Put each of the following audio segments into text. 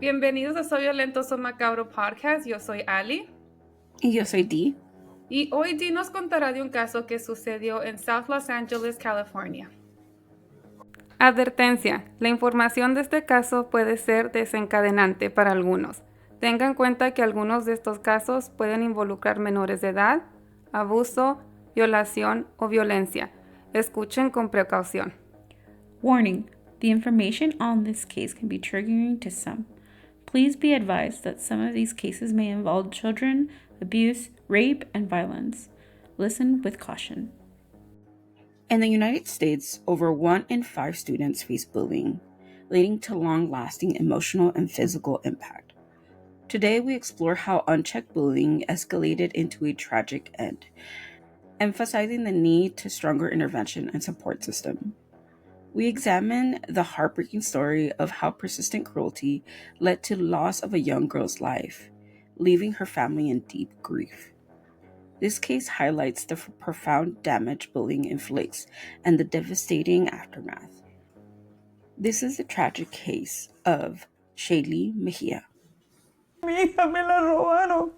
Bienvenidos a Soy Relentless o Macabro Podcast. Yo soy Ali. Y yo soy Dee. Y hoy Dee nos contará de un caso que sucedió en South Los Angeles, California. Advertencia: la información de este caso puede ser desencadenante para algunos. Tengan en cuenta que algunos de estos casos pueden involucrar menores de edad, abuso, violación o violencia. Escuchen con precaución. Warning: the information on this case can be triggering to some. Please be advised that some of these cases may involve children, abuse, rape, and violence. Listen with caution. In the United States, over 1 in 5 students face bullying, leading to long-lasting emotional and physical impact. Today, we explore how unchecked bullying escalated into a tragic end, emphasizing the need to stronger intervention and support system. We examine the heartbreaking story of how persistent cruelty led to loss of a young girl's life, leaving her family in deep grief. This case highlights the profound damage bullying inflicts and the devastating aftermath. This is the tragic case of Shaylee Mejia. Mi hija me la robaron,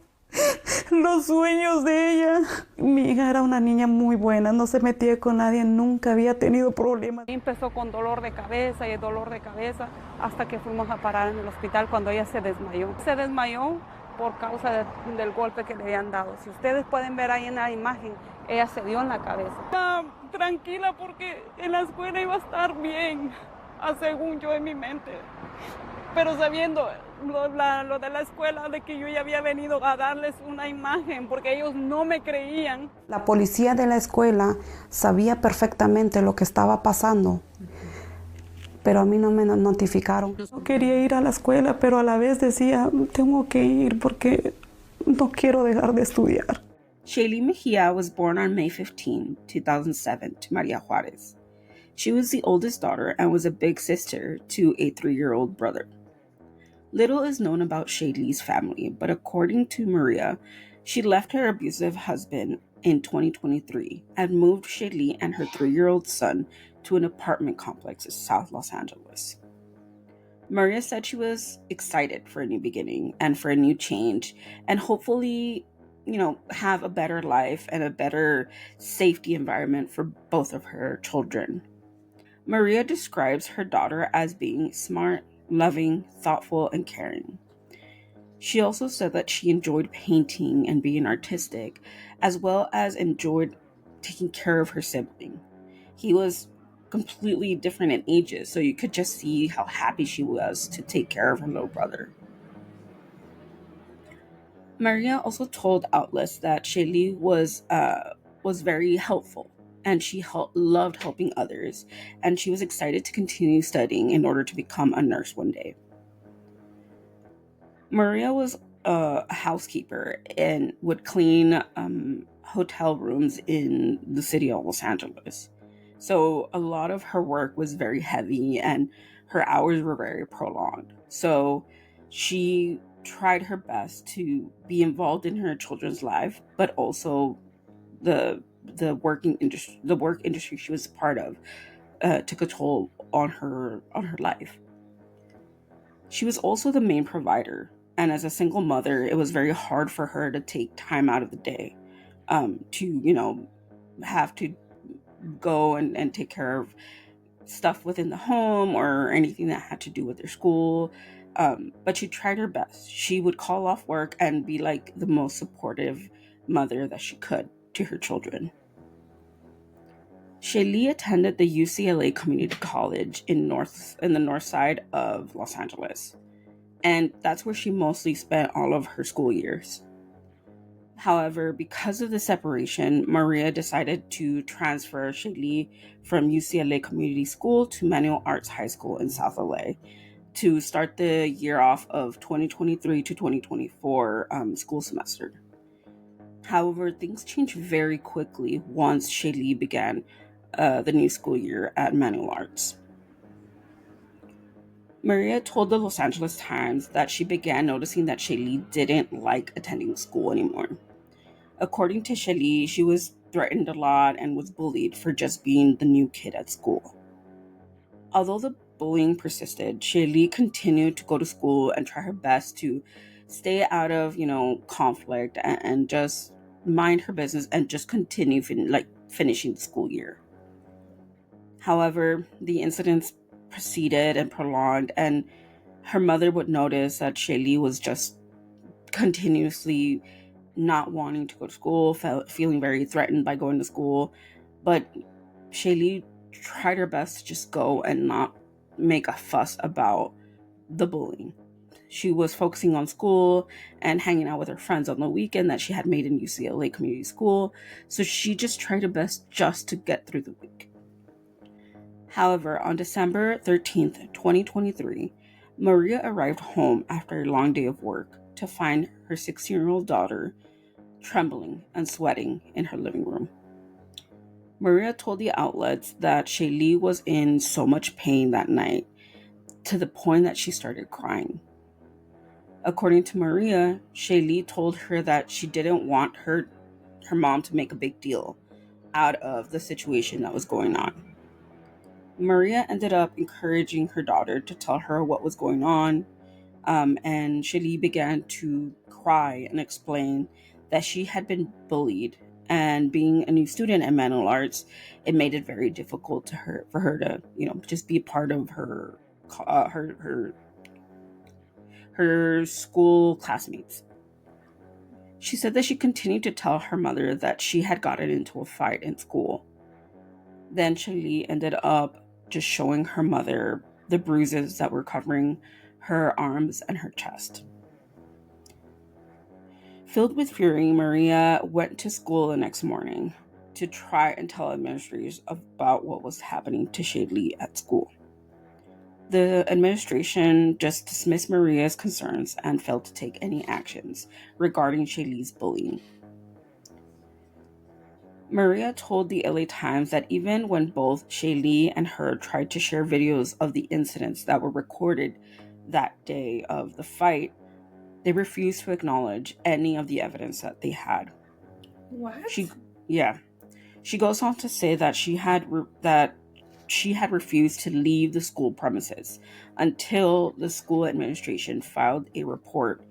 los sueños de ella. Mi hija era una niña muy buena, no se metía con nadie, nunca había tenido problemas. Empezó con dolor de cabeza y dolor de cabeza hasta que fuimos a parar en el hospital cuando ella se desmayó. Se desmayó por causa del golpe que le habían dado. Si ustedes pueden ver ahí en la imagen, ella se dio en la cabeza. Estaba tranquila porque en la escuela iba a estar bien, según yo en mi mente. Pero sabiendo lo de la escuela, de que yo ya había venido a darles una imagen, porque ellos no me creían. La policía de la escuela sabía perfectamente lo que estaba pasando, pero a mí no me notificaron. No quería ir a la escuela, pero a la vez decía, tengo que ir porque no quiero dejar de estudiar. Shaylee Mejia was born on May 15, 2007 to Maria Juarez. She was the oldest daughter and was a big sister to a 3-year-old brother. Little is known about Shaylee's family, but according to Maria, she left her abusive husband in 2023 and moved Shaylee and her 3-year-old son to an apartment complex in South Los Angeles. Maria said she was excited for a new beginning and for a new change and hopefully, have a better life and a better safety environment for both of her children. Maria describes her daughter as being smart, loving, thoughtful, and caring. She also said that she enjoyed painting and being artistic, as well as enjoyed taking care of her sibling. He was completely different in ages, so you could just see how happy she was to take care of her little brother. Maria also told outlets that Shaylee was very helpful, and she loved helping others, and she was excited to continue studying in order to become a nurse one day. Maria was a housekeeper and would clean hotel rooms in the city of Los Angeles. So a lot of her work was very heavy and her hours were very prolonged. So she tried her best to be involved in her children's life, but also the work industry she was part of took a toll on her life. She was also the main provider, and as a single mother, it was very hard for her to take time out of the day to have to go and take care of stuff within the home or anything that had to do with their school. But she tried her best. She would call off work and be like the most supportive mother that she could to her children. Shaylee attended the UCLA Community College in the north side of Los Angeles, and that's where she mostly spent all of her school years. However, because of the separation, Maria decided to transfer Shaylee from UCLA Community School to Manual Arts High School in South LA to start the year off of 2023 to 2024 school semester. However, things changed very quickly once Shaylee began the new school year at Manual Arts. Maria told the Los Angeles Times that she began noticing that Shaylee didn't like attending school anymore. According to Shaylee, she was threatened a lot and was bullied for just being the new kid at school. Although the bullying persisted, Shaylee continued to go to school and try her best to stay out of, conflict and just mind her business and just continue finishing the school year. However, the incidents proceeded and prolonged, and her mother would notice that Shaylee was just continuously not wanting to go to school, feeling very threatened by going to school. But Shaylee tried her best to just go and not make a fuss about the bullying. She was focusing on school and hanging out with her friends on the weekend that she had made in UCLA Community School. So she just tried her best just to get through the week. However, on December 13th, 2023, Maria arrived home after a long day of work to find her 16-year-old daughter trembling and sweating in her living room. Maria told the outlets that Shaylee was in so much pain that night to the point that she started crying. According to Maria, Shaylee told her that she didn't want her mom to make a big deal out of the situation that was going on. Maria ended up encouraging her daughter to tell her what was going on, and Shaylee began to cry and explain that she had been bullied, and being a new student in manual arts, it made it very difficult for her to, just be a part of her school classmates. She said that she continued to tell her mother that she had gotten into a fight in school. Then Shaylee ended up just showing her mother the bruises that were covering her arms and her chest. Filled with fury, Maria went to school the next morning to try and tell administrators about what was happening to Shaylee at school. The administration just dismissed Maria's concerns and failed to take any actions regarding Shaylee's bullying. Maria told the LA Times that even when both Shaylee and her tried to share videos of the incidents that were recorded that day of the fight, they refused to acknowledge any of the evidence that they had. What? She goes on to say that she had refused to leave the school premises until the school administration filed a report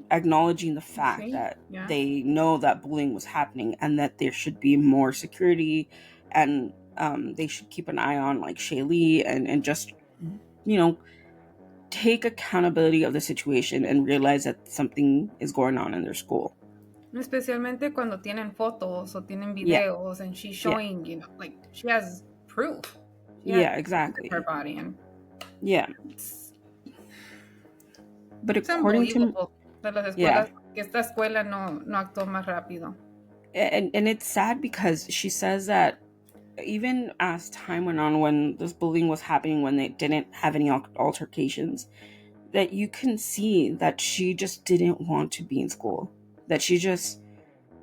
acknowledging the fact that they know that bullying was happening and that there should be more security, and they should keep an eye on Shaylee and just take accountability of the situation and realize that something is going on in their school. Especialmente cuando tienen fotos o tienen videos and she's showing, she has proof. Exactly. Her body and but according to de las escuelas, que esta escuela no actuó más rápido. And it's sad because she says that even as time went on, when this bullying was happening, when they didn't have any altercations, that you can see that she just didn't want to be in school. That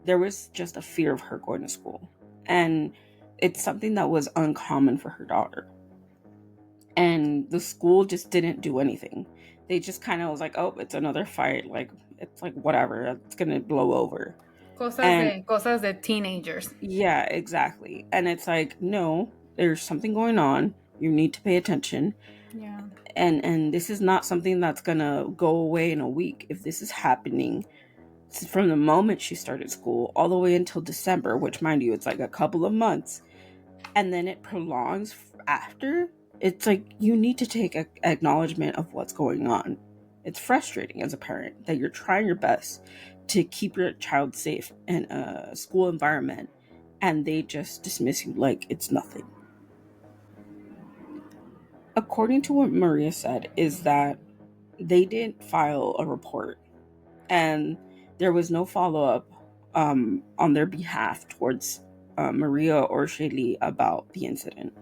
there was just a fear of her going to school. And it's something that was uncommon for her daughter. And the school just didn't do anything. They just kind of was like, oh, it's another fight. It's whatever. It's going to blow over. Cosas de teenagers. Yeah, exactly. And it's no, there's something going on. You need to pay attention. Yeah. And this is not something that's going to go away in a week. If this is happening from the moment she started school all the way until December, which, mind you, it's a couple of months, and then it prolongs after, it's you need to take acknowledgement of what's going on. It's frustrating as a parent that you're trying your best to keep your child safe in a school environment, and they just dismiss you like it's nothing. According to what Maria said, is that they didn't file a report, and there was no follow-up on their behalf towards Maria or Shaylee about the incident.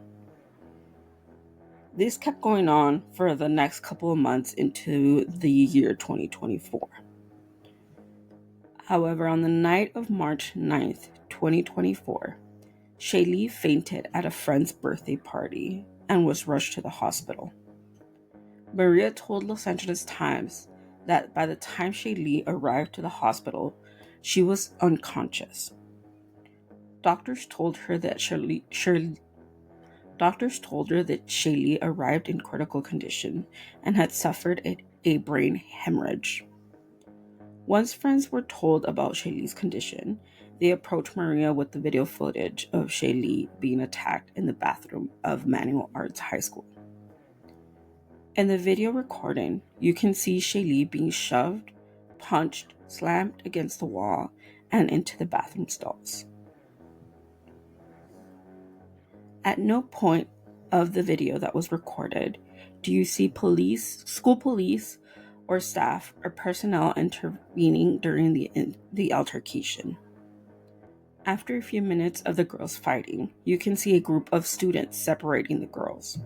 This kept going on for the next couple of months into the year 2024. However, on the night of March 9th, 2024, Shaylee fainted at a friend's birthday party and was rushed to the hospital. Maria told Los Angeles Times that by the time Shaylee arrived to the hospital, she was unconscious. Doctors told her that Shaylee Doctors told her that Shaylee arrived in critical condition and had suffered a brain hemorrhage. Once friends were told about Shaylee's condition, they approached Maria with the video footage of Shaylee being attacked in the bathroom of Manual Arts High School. In the video recording, you can see Shaylee being shoved, punched, slammed against the wall, and into the bathroom stalls. At no point of the video that was recorded do you see police, school police, or staff or personnel intervening during the altercation. After a few minutes of the girls fighting, you can see a group of students separating the girls.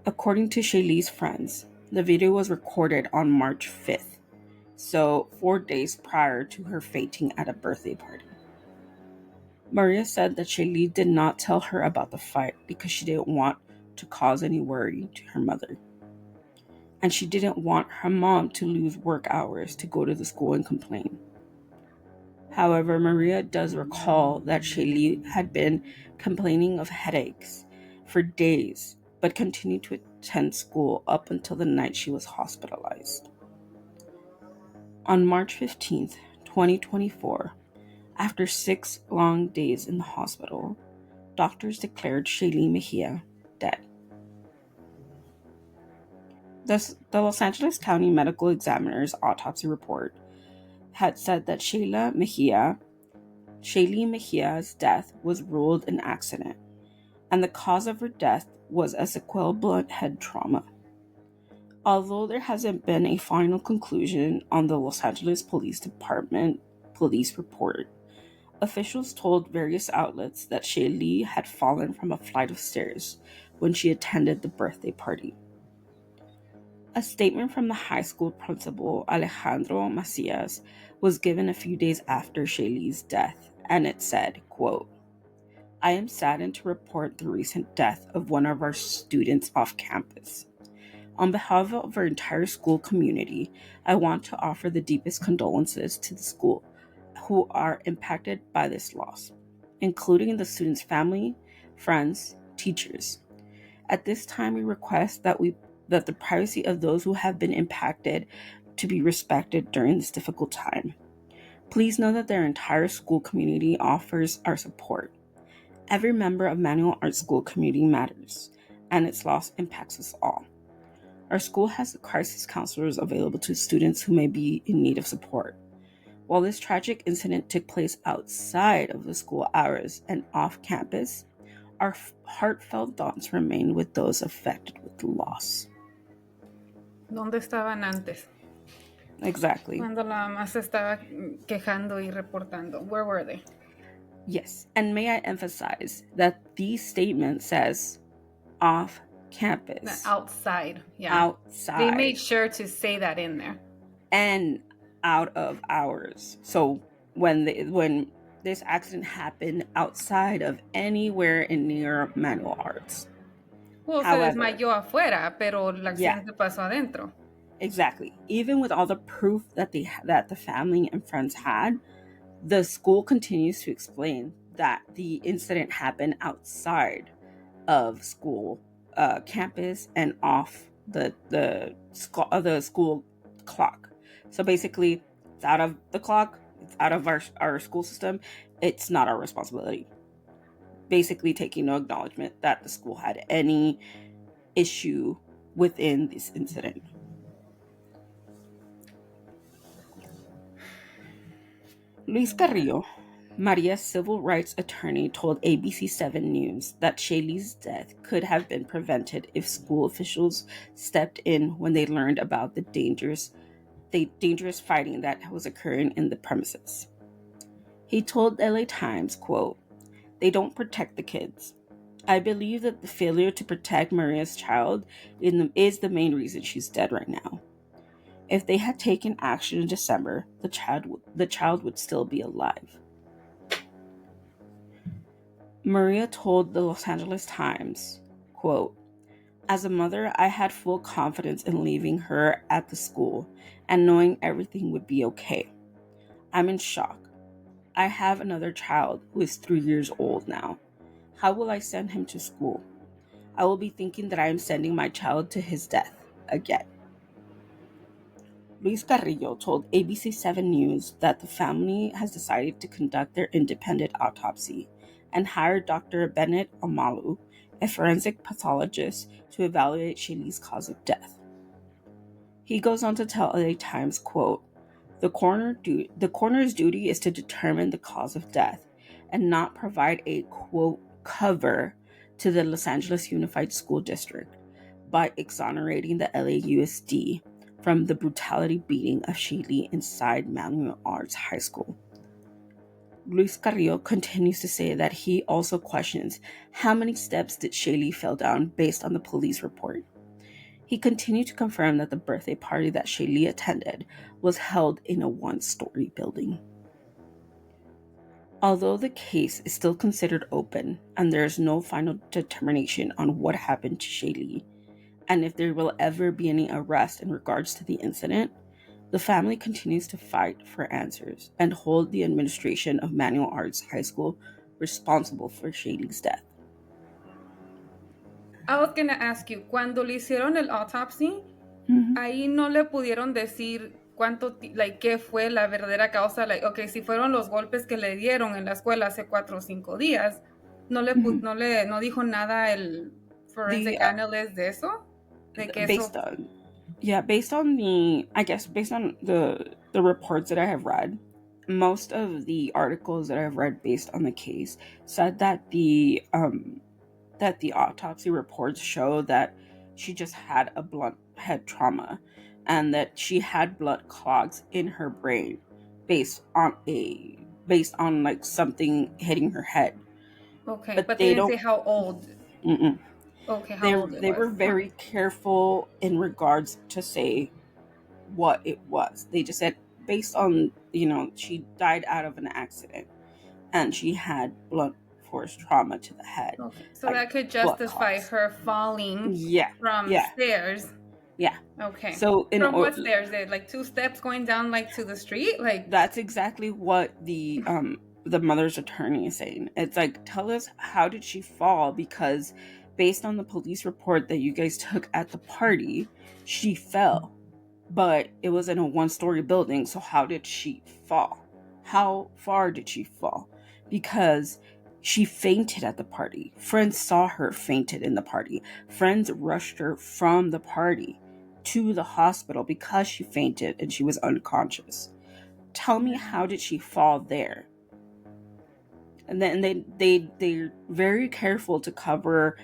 According to Shaylee's friends, the video was recorded on March 5th, so 4 days prior to her fainting at a birthday party. Maria said that Shaylee did not tell her about the fight because she didn't want to cause any worry to her mother. And she didn't want her mom to lose work hours to go to the school and complain. However, Maria does recall that Shaylee had been complaining of headaches for days, but continued to attend school up until the night she was hospitalized. On March 15th, 2024, after 6 long days in the hospital, doctors declared Shaylee Mejia dead. The Los Angeles County Medical Examiner's autopsy report had said that Shaylee Mejia's death was ruled an accident, and the cause of her death was a sequel blunt head trauma. Although there hasn't been a final conclusion on the Los Angeles Police Department police report, officials told various outlets that Shaylee had fallen from a flight of stairs when she attended the birthday party. A statement from the high school principal, Alejandro Macias, was given a few days after Shaylee's death, and it said, quote, "I am saddened to report the recent death of one of our students off campus. On behalf of our entire school community, I want to offer the deepest condolences to the school who are impacted by this loss, including the student's family, friends, teachers. At this time, we request that the privacy of those who have been impacted to be respected during this difficult time. Please know that their entire school community offers our support. Every member of Manual Arts School community matters, and its loss impacts us all. Our school has crisis counselors available to students who may be in need of support. While this tragic incident took place outside of the school hours and off campus, our heartfelt thoughts remain with those affected with the loss." ¿Dónde estaban antes? Exactly. Cuando la mamá se estaba quejando y reportando. Where were they? Yes, and may I emphasize that the statement says off campus. Outside, yeah. Outside. They made sure to say that in there. And out of hours. So when this accident happened outside of anywhere in near Manual Arts. Well, However, se desmayó afuera, pero el accidente pasó adentro. Exactly. Even with all the proof that the family and friends had, the school continues to explain that the incident happened outside of school campus and off the school clock. So basically, it's out of the clock, it's out of our school system, it's not our responsibility. Basically taking no acknowledgement that the school had any issue within this incident. Luis Carrillo, Maria's civil rights attorney, told ABC7 News that Shaylee's death could have been prevented if school officials stepped in when they learned about the dangerous fighting that was occurring in the premises. He told LA Times, quote, "They don't protect the kids. I believe that the failure to protect Maria's child is the main reason she's dead right now. If they had taken action in December, the child would still be alive." Maria told the Los Angeles Times, quote, "As a mother, I had full confidence in leaving her at the school and knowing everything would be okay. I'm in shock. I have another child who is 3 years old now. How will I send him to school? I will be thinking that I am sending my child to his death again. Luis Carrillo told ABC7 News that the family has decided to conduct their independent autopsy and hired Dr. Bennett Omalu, a forensic pathologist, to evaluate Shaylee's cause of death. He goes on to tell LA Times, quote, the coroner's duty is to determine the cause of death and not provide a, quote, cover to the Los Angeles Unified School District by exonerating the LAUSD from the brutality beating of Shaylee inside Manual Arts High School. Luis Carrillo continues to say that he also questions how many steps did Shaylee fell down based on the police report. He continued to confirm that the birthday party that Shaylee attended was held in a one-story building. Although the case is still considered open and there is no final determination on what happened to Shaylee, and if there will ever be any arrest in regards to the incident, the family continues to fight for answers and hold the administration of Manual Arts High School responsible for Shaylee's death. I was gonna ask you, cuando le hicieron el autopsy, ahí no le pudieron decir qué fue la verdadera causa, okay, si fueron los golpes que le dieron en la escuela hace 4 o 5 días, no dijo nada el forensic analyst de eso, de que based on the reports that I have read, most of the articles that I've read based on the case said that the autopsy reports show that she just had a blunt head trauma and that she had blood clots in her brain based on like something hitting her head. Okay, but they didn't say how old. Mm-mm. Okay, how old it was. They were very careful in regards to say what it was. They just said based on, she died out of an accident and she had blunt force trauma to the head. Okay. So that could justify her falling from stairs. Yeah. Okay. So from what stairs? Like 2 steps going down to the street? Like that's exactly what the mother's attorney is saying. It's like, tell us, how did she fall? Because based on the police report that you guys took at the party, she fell. But it was in a 1-story building, so how did she fall? How far did she fall? Because she fainted at the party. Friends saw her fainted in the party. Friends rushed her from the party to the hospital because she fainted and she was unconscious. Tell me, how did she fall there? And then they're very careful to cover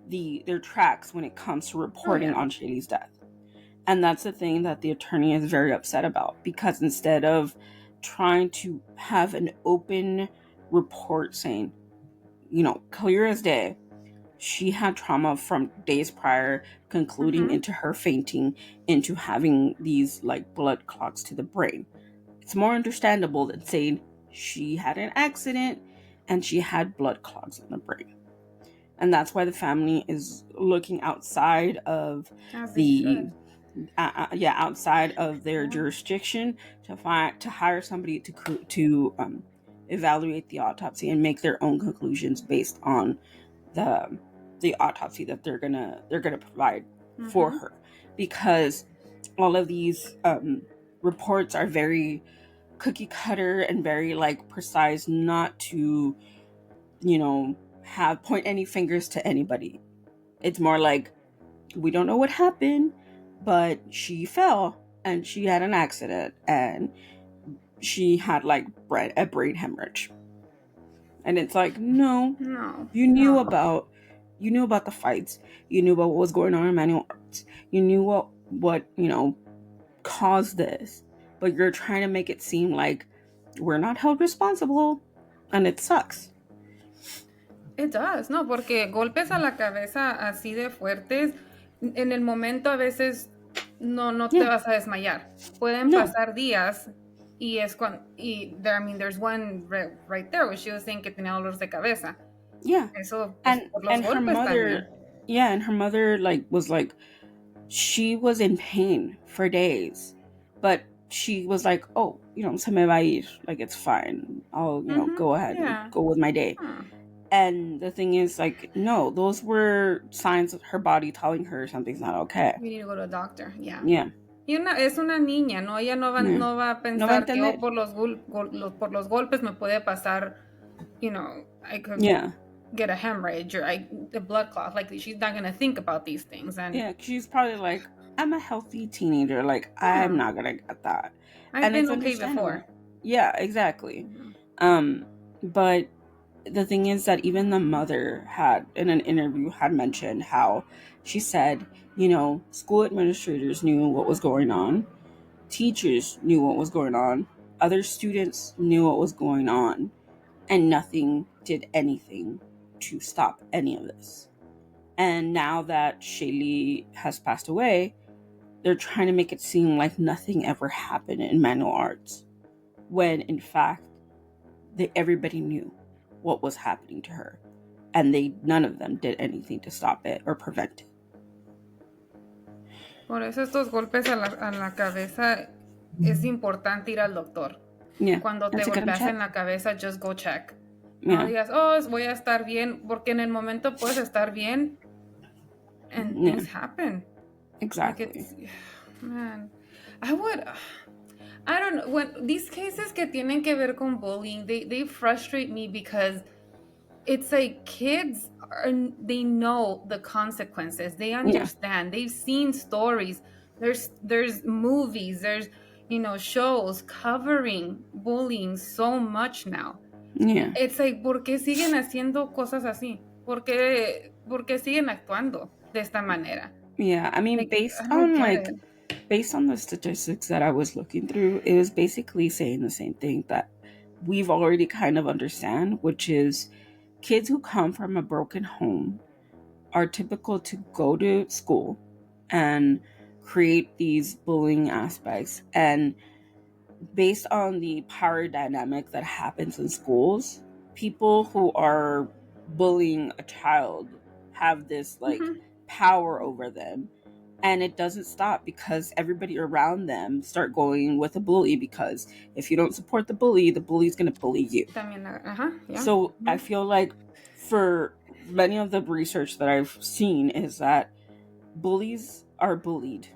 their tracks when it comes to reporting on Shaylee's death. And that's the thing that the attorney is very upset about, because instead of trying to have an open report saying, clear as day, she had trauma from days prior, concluding into her fainting, into having these blood clots to the brain. It's more understandable than saying she had an accident and she had blood clots in the brain. And that's why the family is looking outside of outside of their jurisdiction to hire somebody to evaluate the autopsy and make their own conclusions based on the autopsy that they're gonna provide for her, because all of these reports are very cookie cutter and very precise, not to point any fingers to anybody. It's more like, we don't know what happened, but she fell and she had an accident and she had a brain hemorrhage. And it's no, you knew about the fights, you knew about what was going on in Manual Arts, you knew what caused this, but you're trying to make it seem like we're not held responsible, and it sucks. It does, no, porque golpes a la cabeza así de fuertes, en el momento a veces no te vas a desmayar. Pueden pasar días y es cuando, there's one right there where she was saying que tenía dolores de cabeza. Yeah. Eso, and her mother, and her mother was she was in pain for days, but she was oh, se me va a ir, it's fine. I'll, go ahead and go with my day. And the thing is, like, no, those were signs of her body telling her something's not okay. You need to go to a doctor. Yeah. Yeah. Y es una niña, ¿no? Ella no va a No va a pensar que entender. por los golpes me puede pasar, you know, I could Yeah. get a hemorrhage or a blood clot. Like, she's not going to think about these things. And yeah, she's probably like, I'm a healthy teenager. Like, I'm not going to get that. I've been okay before. Yeah, exactly. Mm-hmm. But the thing is that even the mother had, in an interview, had mentioned how she said, you know, school administrators knew what was going on. Teachers knew what was going on. Other students knew what was going on. And nothing did anything to stop any of this. And now that Shaylee has passed away, they're trying to make it seem like nothing ever happened in manual arts. When, in fact, everybody knew what was happening to her. And none of them did anything to stop it or prevent it. Por eso estos golpes a la cabeza es importante ir al doctor. Yeah. Cuando te golpeas en la cabeza, just go check. Yeah. No digas, voy a estar bien, porque en el momento puedes estar bien and things happen. Exactly. Like man, I don't know, when these cases que tienen que ver con bullying, they frustrate me because it's like kids they know the consequences. They understand. They've seen stories. There's movies. There's shows covering bullying so much now. Yeah. It's like, ¿por qué siguen haciendo cosas así? ¿Por qué siguen actuando de esta manera? Yeah, I mean, Like, based on the statistics that I was looking through, it was basically saying the same thing that we've already kind of understand, which is kids who come from a broken home are typical to go to school and create these bullying aspects. And based on the power dynamic that happens in schools, people who are bullying a child have this power over them. And it doesn't stop because everybody around them start going with a bully, because if you don't support the bully's going to bully you. Yeah. So I feel like for many of the research that I've seen is that bullies are bullied.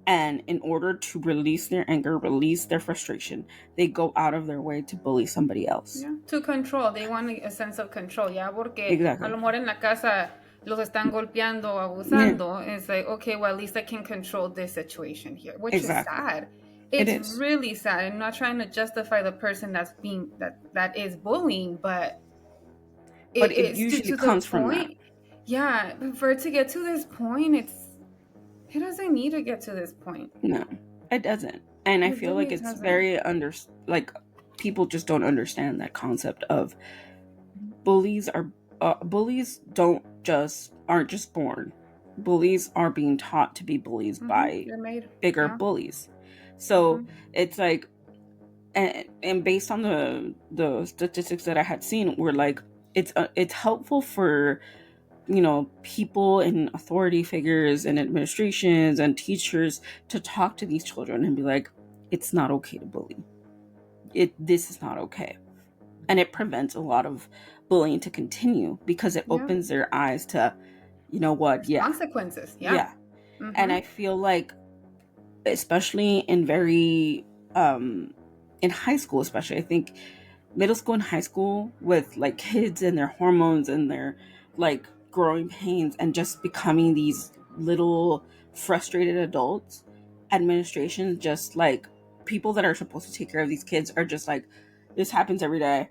And in order to release their anger, release their frustration, they go out of their way to bully somebody else. Yeah. To control. They want a sense of control. Yeah, porque exactly. A lo mejor en la casa los están golpeando, abusando. Yeah. It's like, okay, well, at least I can control this situation here, which exactly. is sad. It's really sad. I'm not trying to justify the person that's being that is bullying, but it usually comes from that. Yeah, for it to get to this point, it doesn't need to get to this point. No, it doesn't. And I feel like it's very people just don't understand that concept of bullies aren't just born. Bullies are being taught to be bullies by bigger bullies. So it's like, and based on the statistics that I had seen, were like, it's helpful for people in authority figures and administrations and teachers to talk to these children and be like, it's not okay to bully. This is not okay. And it prevents a lot of bullying to continue because it opens their eyes to, consequences. Yeah. Mm-hmm. And I feel like, especially in in high school, especially, I think middle school and high school with like kids and their hormones and their growing pains and just becoming these little frustrated adults, administration, just people that are supposed to take care of these kids are just like, this happens every day,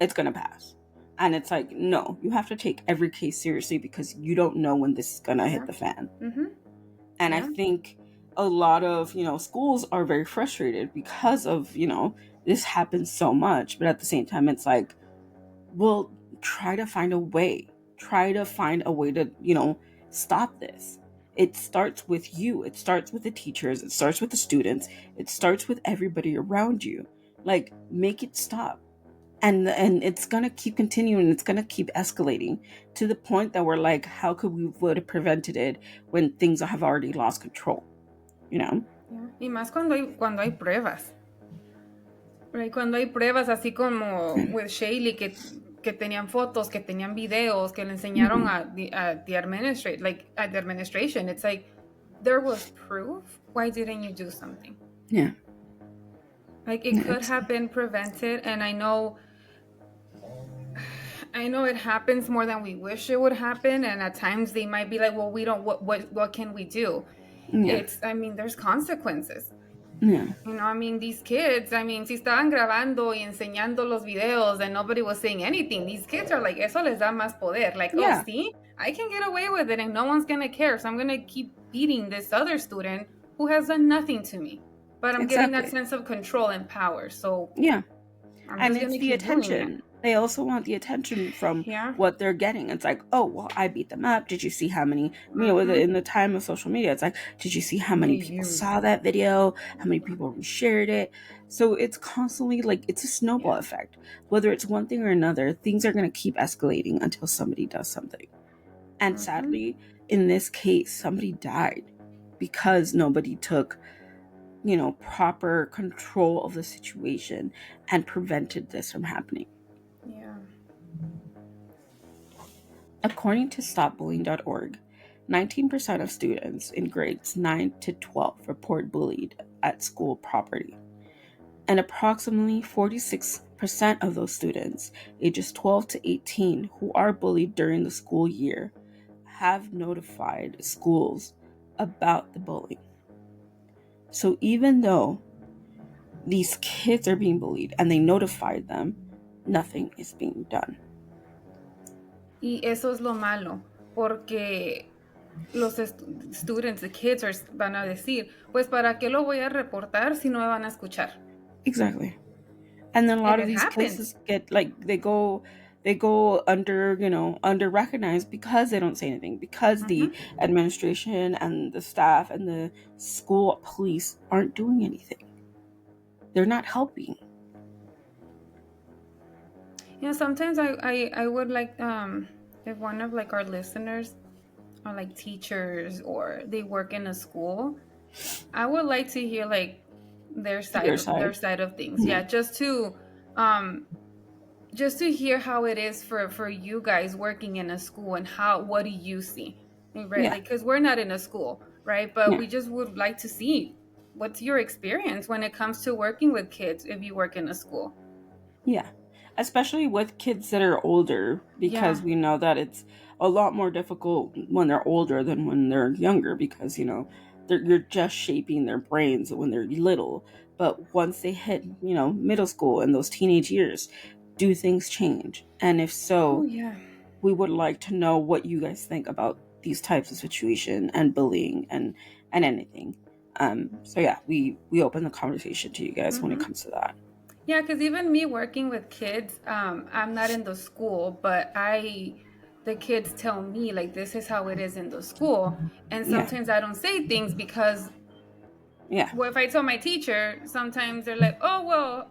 it's gonna pass. And it's like, no, you have to take every case seriously because you don't know when this is gonna hit the fan. And I think a lot of schools are very frustrated because of this happens so much, but at the same time it's like, well, try to find a way to stop this. It starts with you. It starts with the teachers. It starts with the students. It starts with everybody around you. Make it stop. And it's going to keep continuing. It's going to keep escalating to the point that we're like, how could we would have prevented it when things have already lost control? Yeah. Y más cuando hay pruebas. Right? Cuando hay pruebas, así como with Shaylee, que que tenían fotos, que tenían videos, que le enseñaron at the administration. It's like, there was proof. Why didn't you do something? Yeah. Like, it could have been prevented, and I know it happens more than we wish it would happen, and at times they might be like, well, we don't, what can we do? Yeah. There's consequences. Yeah. These kids, si estaban grabando y enseñando los videos and nobody was saying anything, these kids are like, eso les da más poder. Like, Yeah. oh, see, I can get away with it and no one's going to care. So I'm going to keep beating this other student who has done nothing to me. But I'm getting that sense of control and power. So yeah. And it's the attention. They also want the attention from what they're getting. It's like, oh, well, I beat them up. Did you see how many, in the time of social media, it's like, did you see how many people saw that video? How many people shared it? So it's constantly like, it's a snowball effect. Whether it's one thing or another, things are going to keep escalating until somebody does something. And sadly, in this case, somebody died because nobody took, proper control of the situation and prevented this from happening. Yeah. According to stopbullying.org, 19% of students in grades 9 to 12 report bullied at school property. And approximately 46% of those students, ages 12 to 18, who are bullied during the school year, have notified schools about the bullying. So even though these kids are being bullied and they notified them, nothing is being done. Y eso es lo malo, porque los students, the kids van a decir, pues ¿para qué lo voy a reportar si no me van a escuchar? Exactly. And then a lot of these places get they go under recognized because they don't say anything, because the administration and the staff and the school police aren't doing anything. They're not helping. Sometimes I would like, if one of our listeners are teachers or they work in a school, I would like to hear their side of things. Mm-hmm. Yeah, just to hear how it is for you guys working in a school and what do you see, right? Because we're not in a school, right? But we just would like to see what's your experience when it comes to working with kids if you work in a school. Yeah. Especially with kids that are older, because we know that it's a lot more difficult when they're older than when they're younger, because, you're just shaping their brains when they're little. But once they hit, middle school and those teenage years, do things change? And if so, we would like to know what you guys think about these types of situation and bullying and anything. We open the conversation to you guys when it comes to that. Yeah, because even me working with kids, I'm not in the school, but the kids tell me this is how it is in the school. And sometimes I don't say things because well, if I tell my teacher, sometimes they're like, oh, well,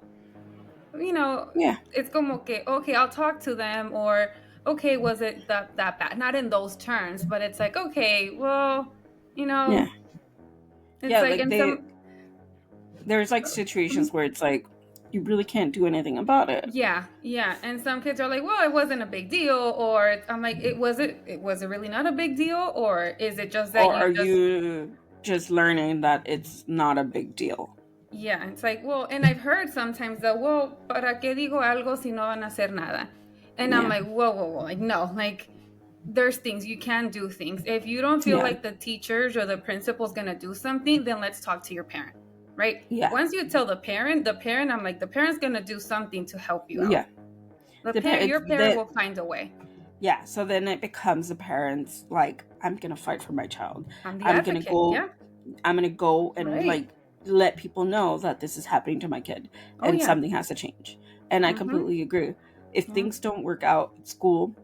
it's como que, okay, I'll talk to them, or okay, was it that bad? Not in those terms, but it's like, okay, well, it's there's situations where it's like, you really can't do anything about it. Yeah. And some kids are like, well, it wasn't a big deal, or I'm like, was it really not a big deal, or is it just that? Or you just learning that it's not a big deal? Yeah, it's like, well, and I've heard sometimes that, well, ¿para qué digo algo si no van a hacer nada? And I'm like, whoa, no, there's things, you can do things. If you don't feel like the teachers or the principal's gonna do something, then let's talk to your parent. Right? Yeah. Once you tell the parent, I'm like, the parent's going to do something to help you out. Yeah. Your parent will find a way. Yeah. So then it becomes the parents I'm going to fight for my child. I'm going to go. Yeah. I'm going to go and let people know that this is happening to my kid and something has to change. And I completely agree. If things don't work out at school,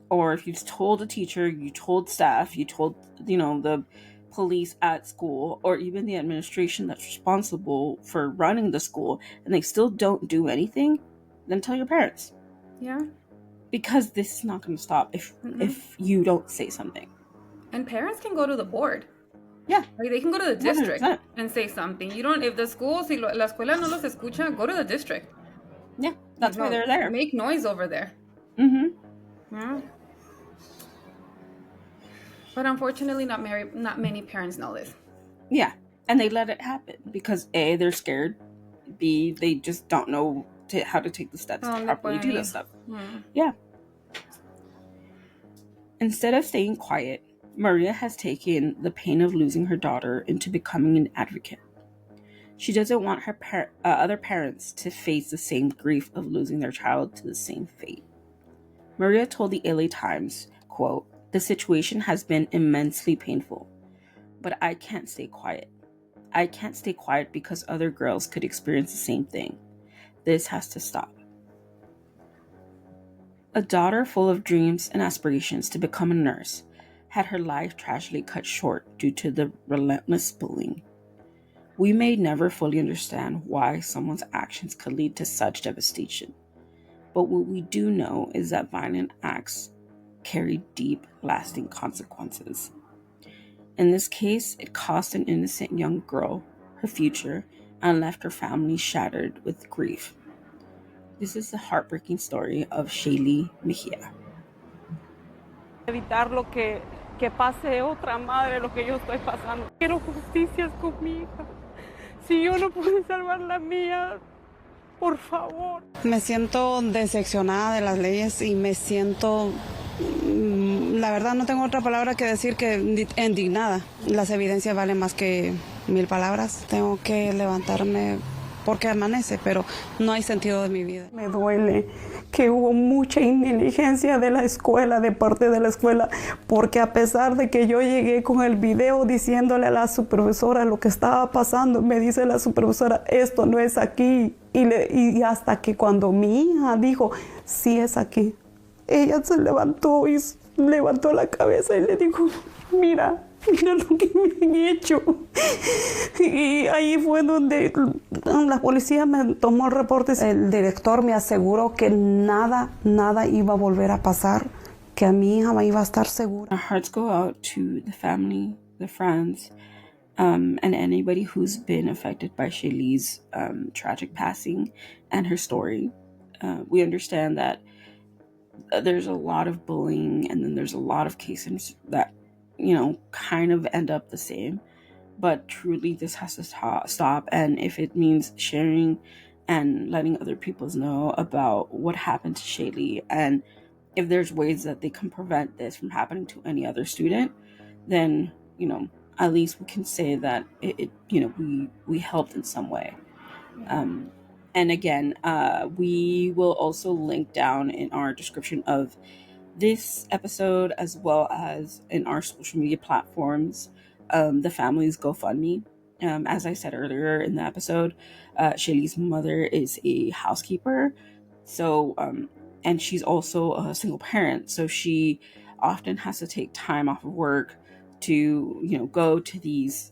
or if you've told a teacher, you told staff, you told, the police at school, or even the administration that's responsible for running the school, and they still don't do anything, then tell your parents. Yeah. Because this is not going to stop if you don't say something. And parents can go to the board. Yeah. They can go to the district 100%. and say something. If the school, si la escuela no los escucha, go to the district. Yeah. That's why they're there. Make noise over there. Mm-hmm. Yeah. But unfortunately, not many parents know this. Yeah, and they let it happen because A, they're scared. B, they just don't know how to take the steps to properly do this stuff. Yeah. Instead of staying quiet, Maria has taken the pain of losing her daughter into becoming an advocate. She doesn't want her other parents to face the same grief of losing their child to the same fate. Maria told the LA Times, quote, "The situation has been immensely painful, but I can't stay quiet. I can't stay quiet because other girls could experience the same thing. This has to stop." A daughter full of dreams and aspirations to become a nurse had her life tragically cut short due to the relentless bullying. We may never fully understand why someone's actions could lead to such devastation, but what we do know is that violent acts carry deep, lasting consequences. In this case, it cost an innocent young girl her future and left her family shattered with grief. This is the heartbreaking story of Shaylee Mejia. Evitar que pase otra madre lo que yo estoy pasando. Quiero justicias con mi hija. Si yo no puedo salvar la mía, por favor. Me siento decepcionada de las leyes y me siento, la verdad no tengo otra palabra que decir que indignada. Las evidencias valen más que 1000 palabras. Tengo que levantarme porque amanece, pero no hay sentido de mi vida. Me duele que hubo mucha negligencia de la escuela, de parte de la escuela, porque a pesar de que yo llegué con el video diciéndole a la supervisora lo que estaba pasando, me dice la supervisora, esto no es aquí. Y hasta que cuando mi hija dijo, sí es aquí, ella se levantó y levantó la cabeza y le dijo, mira lo que me han hecho. Y ahí fue donde la policía me tomó el reporte. El director me aseguró que nada iba a volver a pasar, que a mi hija iba a estar segura. Our hearts go out to the family, the friends, and anybody who's been affected by Shaylee's tragic passing and her story. We understand that there's a lot of bullying, and then there's a lot of cases that kind of end up the same. But truly, this has to stop. And if it means sharing and letting other people know about what happened to Shaylee, and if there's ways that they can prevent this from happening to any other student, then, at least we can say that we helped in some way. And again, we will also link down in our description of this episode, as well as in our social media platforms, the family's GoFundMe. As I said earlier in the episode, Shaylee's mother is a housekeeper, so and she's also a single parent, so she often has to take time off of work to go to these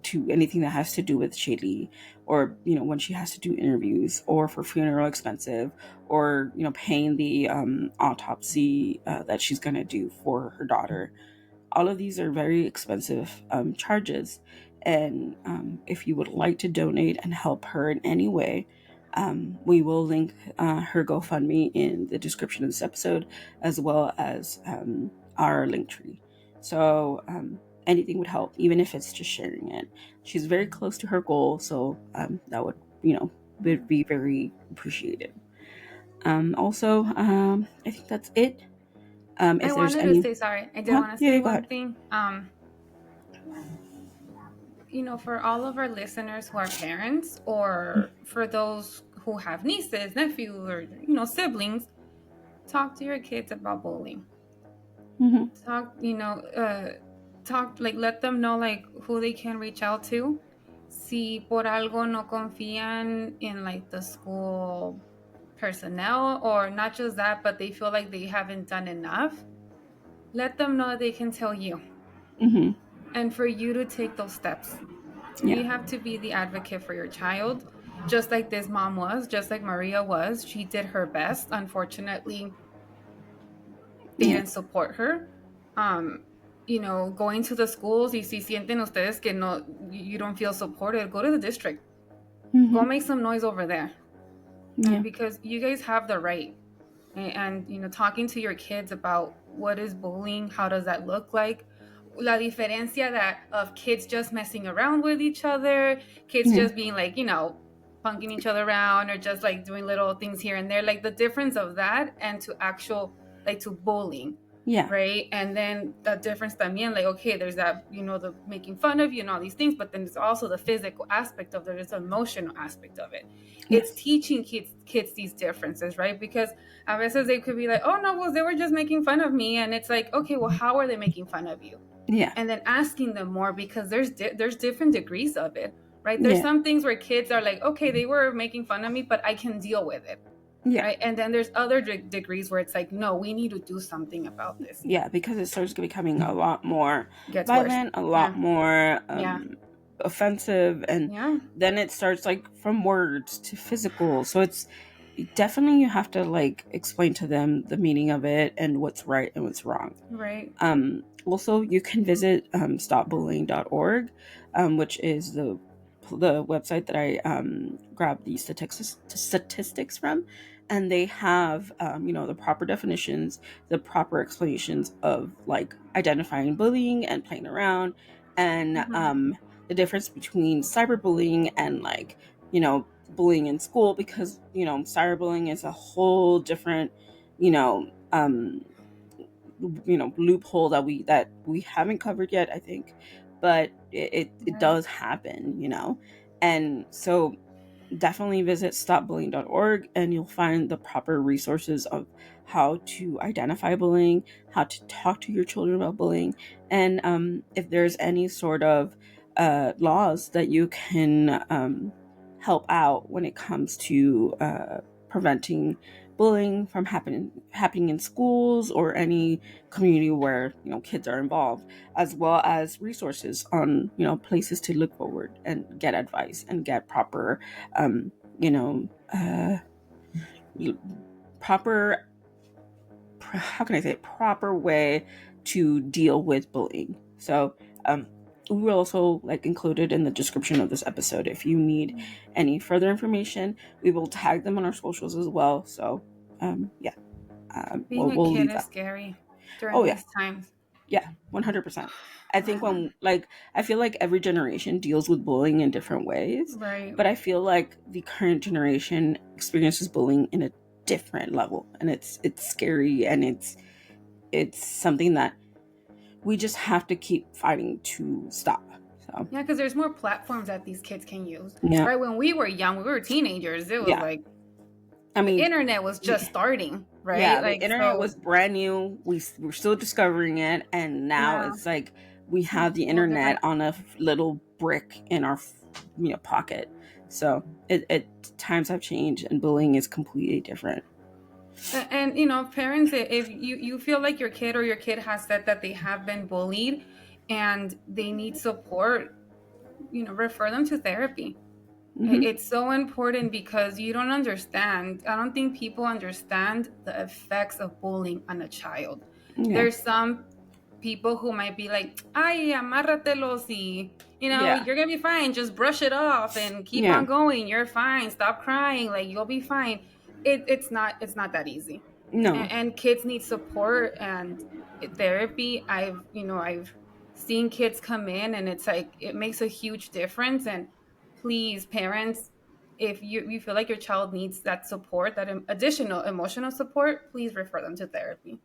to anything that has to do with Shaylee, or when she has to do interviews, or for funeral expensive, or paying the autopsy that she's going to do for her daughter. All of these are very expensive charges, and if you would like to donate and help her in any way, we will link her GoFundMe in the description of this episode, as well as our link tree. So anything would help, even if it's just sharing it. She's very close to her goal, so that would be very appreciated. Also, I think that's it. I wanted to say, sorry, I did want to say one thing. For all of our listeners who are parents, or for those who have nieces, nephews, or siblings, talk to your kids about bullying. Talk, let them know who they can reach out to. Si por algo no confían in the school personnel, or not just that, but they feel like they haven't done enough, let them know they can tell you. And for you to take those steps. You have to be the advocate for your child, just like this mom was, just like Maria was. She did her best. Unfortunately, they didn't support her. Going to the schools, y si sienten ustedes que you don't feel supported, go to the district. Go make some noise over there. Because you guys have the right. and talking to your kids about what is bullying, how does that look like, la diferencia that of kids just messing around with each other, kids just being like, punking each other around, or just like doing little things here and there, like the difference of that and to actual, like, to bullying. Yeah. Right. And then the difference también, like, okay, there's that, the making fun of you and all these things, but then there's also the physical aspect of it, there's the emotional aspect of it. Yes. It's teaching kids these differences, right? Because a veces they could be like, oh no, well, they were just making fun of me. And it's like, okay, well, how are they making fun of you? Yeah. And then asking them more, because there's different degrees of it, right? There's some things where kids are like, okay, they were making fun of me, but I can deal with it. Yeah. Right? And then there's other degrees where it's like, no, we need to do something about this. Yeah, because it starts becoming a lot more Gets violent, worse. a lot more offensive, and then it starts like from words to physical. So it's definitely, you have to like explain to them the meaning of it and what's right and what's wrong. Right. Also, you can visit stopbullying.org, which is the website that I grabbed these statistics from, and they have the proper definitions, the proper explanations of like identifying bullying and playing around, and the difference between cyberbullying and like bullying in school, because cyberbullying is a whole different loophole that we haven't covered yet, I think, but it does happen, and so definitely visit stopbullying.org, and you'll find the proper resources of how to identify bullying, how to talk to your children about bullying, and if there's any sort of laws that you can help out when it comes to preventing bullying from happening in schools or any community where kids are involved, as well as resources on places to look forward and get advice and get proper proper way to deal with bullying. So we will also include it in the description of this episode. If you need any further information, we will tag them on our socials as well. So being a kid is scary during these times. Yeah, 100%. I think when I feel like every generation deals with bullying in different ways, right? But I feel like the current generation experiences bullying in a different level, and it's scary, and it's something that we just have to keep fighting to stop. So yeah, because there's more platforms that these kids can use. Yeah. Right, when we were young, we were teenagers, it was the internet was just starting, right? Yeah, the internet was brand new. We're still discovering it, and now it's like we have the internet on a little brick in our pocket. So times have changed, and bullying is completely different. And parents, if you feel like your kid has said that they have been bullied and they need support, refer them to therapy. Mm-hmm. It's so important, because you don't understand. I don't think people understand the effects of bullying on a child. Yeah. There's some people who might be like, ay, amárratelos, y you're gonna be fine, just brush it off and keep on going, you're fine, stop crying, like you'll be fine. It's not that easy. No. And kids need support and therapy. I've seen kids come in, and it's like, it makes a huge difference. And please, parents, if you feel like your child needs that support, that additional emotional support, please refer them to therapy.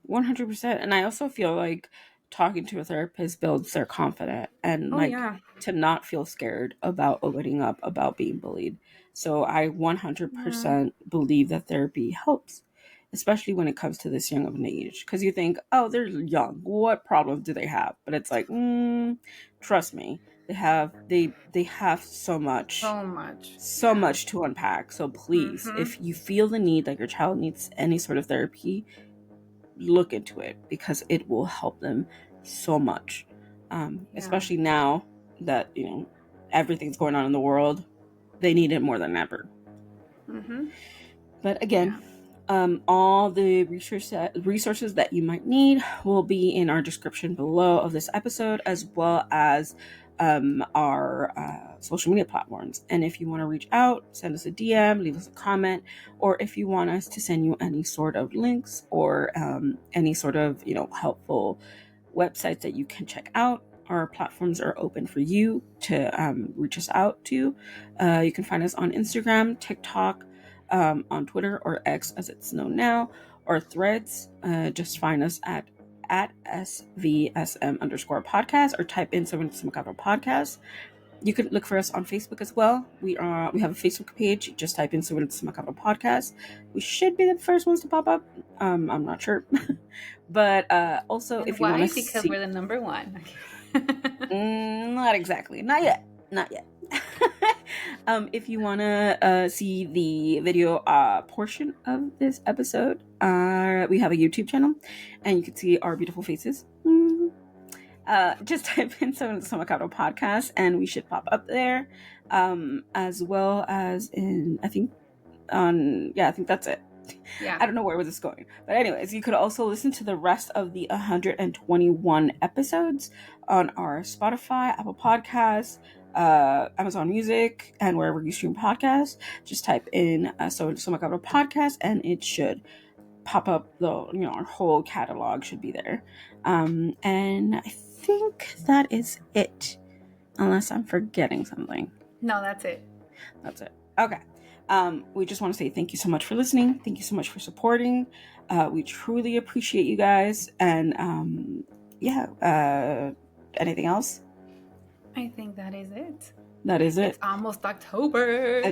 100%. And I also feel like talking to a therapist builds their confidence, and to not feel scared about opening up about being bullied. So I 100% believe that therapy helps, especially when it comes to this young of an age, because you think, oh, they're young, what problems do they have? But it's like, trust me, they have so much to unpack. So please, if you feel the need that your child needs any sort of therapy, look into it, because it will help them so much, especially now that everything's going on in the world. They need it more than ever. But again, all the resources that you might need will be in our description below of this episode, as well as our social media platforms. And if you want to reach out, send us a DM, leave us a comment, or if you want us to send you any sort of links or any sort of helpful websites that you can check out, our platforms are open for you to reach us out to. You can find us on Instagram, TikTok, on Twitter, or X as it's known now, or Threads. Just find us at SVSM_podcast, or type in Sobre Macabro podcast. You can look for us on Facebook as well. We have a Facebook page. Just type in Sobre Macabro podcast. We should be the first ones to pop up. I'm not sure. But also, And if you why? want to Because we're the number one. not exactly. Not yet. If you want to see the video portion of this episode, we have a YouTube channel, and you can see our beautiful faces. Just type in some Macabro podcast, and we should pop up there, as well as I think that's it. Yeah. I don't know where this is going, but anyways, you could also listen to the rest of the 121 episodes on our Spotify, Apple Podcasts, Amazon Music, and wherever you stream podcasts. Just type in So Macabro podcast, and it should pop up. Our whole catalog should be there. And I think that is it, unless I'm forgetting something. No, that's it. Okay. We just want to say thank you so much for listening. Thank you so much for supporting. We truly appreciate you guys. And anything else? I think that is it. That is it. It's almost October.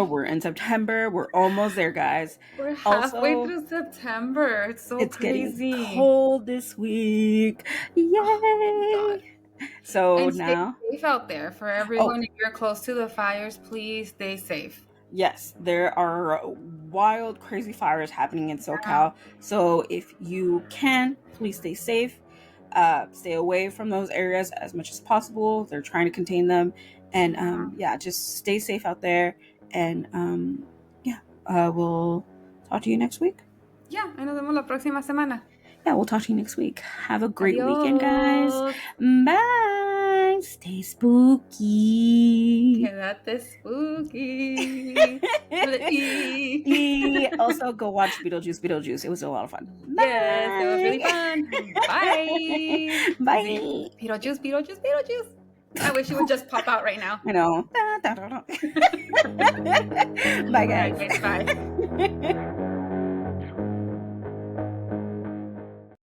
We're in September. We're almost there, guys. We're halfway through September. It's crazy. Getting cold this week. Yay! Oh, so and now, stay safe out there. For everyone, if you're close to the fires, please stay safe. Yes, there are wild, crazy fires happening in SoCal. So if you can, please stay safe. Stay away from those areas as much as possible. They're trying to contain them. And just stay safe out there. And we'll talk to you next week. Yeah, y nos vemos la próxima semana. Yeah, we'll talk to you next week. Have a great Adios. weekend, guys. Bye. Stay spooky. Quédate spooky. Also, go watch Beetlejuice. It was a lot of fun. Bye. Yes, it was really fun. Bye. Bye. Beetlejuice. I wish it would just pop out right now. I know. Bye, guys. Bye.